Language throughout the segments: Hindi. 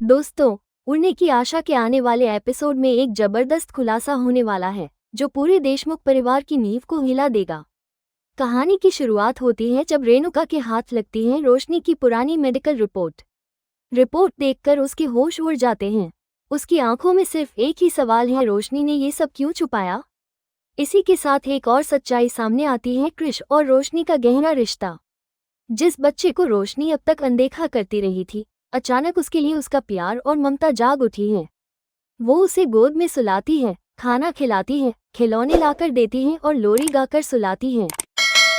दोस्तों, उड़ने की आशा के आने वाले एपिसोड में एक जबरदस्त खुलासा होने वाला है जो पूरे देशमुख परिवार की नींव को हिला देगा। कहानी की शुरुआत होती है जब रेणुका के हाथ लगती है रोशनी की पुरानी मेडिकल रिपोर्ट देखकर उसके होश उड़ जाते हैं। उसकी आंखों में सिर्फ एक ही सवाल है, रोशनी ने ये सब क्यों छुपाया। इसी के साथ एक और सच्चाई सामने आती है, कृष और रोशनी का गहरा रिश्ता। जिस बच्चे को रोशनी अब तक अनदेखा करती रही थी, अचानक उसके लिए उसका प्यार और ममता जाग उठी है। वो उसे गोद में सुलाती है, खाना खिलाती है, खिलौने लाकर देती है और लोरी गाकर सुलाती है।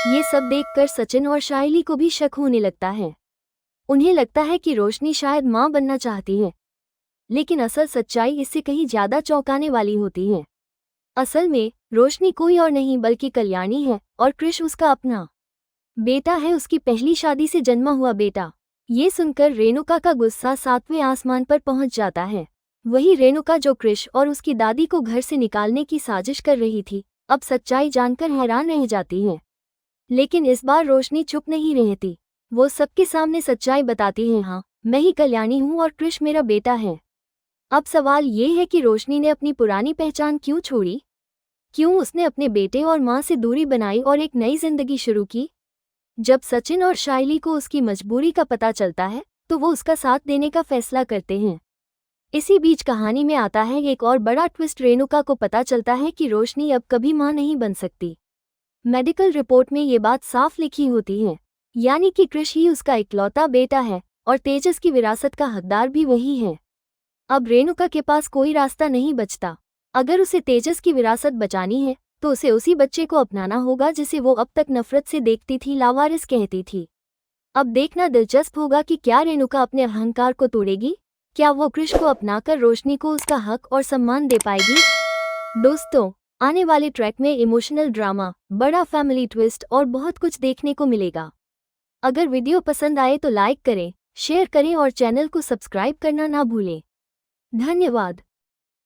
ये सब देखकर सचिन और शाइली को भी शक होने लगता है। उन्हें लगता है कि रोशनी शायद मां बनना चाहती है, लेकिन असल सच्चाई इससे कहीं ज्यादा चौंकाने वाली होती है। असल में रोशनी कोई और नहीं बल्कि कल्याणी है और कृष उसका अपना बेटा है, उसकी पहली शादी से जन्मा हुआ बेटा। ये सुनकर रेणुका का गुस्सा 7वें आसमान पर पहुंच जाता है। वही रेणुका जो कृष और उसकी दादी को घर से निकालने की साजिश कर रही थी, अब सच्चाई जानकर हैरान रह जाती है। लेकिन इस बार रोशनी चुप नहीं रहती। वो सबके सामने सच्चाई बताती है, हाँ, मैं ही कल्याणी हूँ और कृष मेरा बेटा है। अब सवाल ये है कि रोशनी ने अपनी पुरानी पहचान क्यों छोड़ी? क्यों उसने अपने बेटे और माँ से दूरी बनाई और एक नई जिंदगी शुरू की? जब सचिन और शाइली को उसकी मजबूरी का पता चलता है तो वो उसका साथ देने का फैसला करते हैं। इसी बीच कहानी में आता है एक और बड़ा ट्विस्ट। रेणुका को पता चलता है कि रोशनी अब कभी मां नहीं बन सकती। मेडिकल रिपोर्ट में ये बात साफ लिखी होती है, यानी कि कृष ही उसका इकलौता बेटा है और तेजस की विरासत का हकदार भी वही है। अब रेणुका के पास कोई रास्ता नहीं बचता। अगर उसे तेजस की विरासत बचानी है तो उसे उसी बच्चे को अपनाना होगा जिसे वो अब तक नफरत से देखती थी, लावारिस कहती थी। अब देखना दिलचस्प होगा कि क्या रेणुका अपने अहंकार को तोड़ेगी, क्या वो कृष को अपनाकर रोशनी को उसका हक और सम्मान दे पाएगी। दोस्तों, आने वाले ट्रैक में इमोशनल ड्रामा, बड़ा फैमिली ट्विस्ट और बहुत कुछ देखने को मिलेगा। अगर वीडियो पसंद आए तो लाइक करें, शेयर करें और चैनल को सब्सक्राइब करना ना भूलें। धन्यवाद।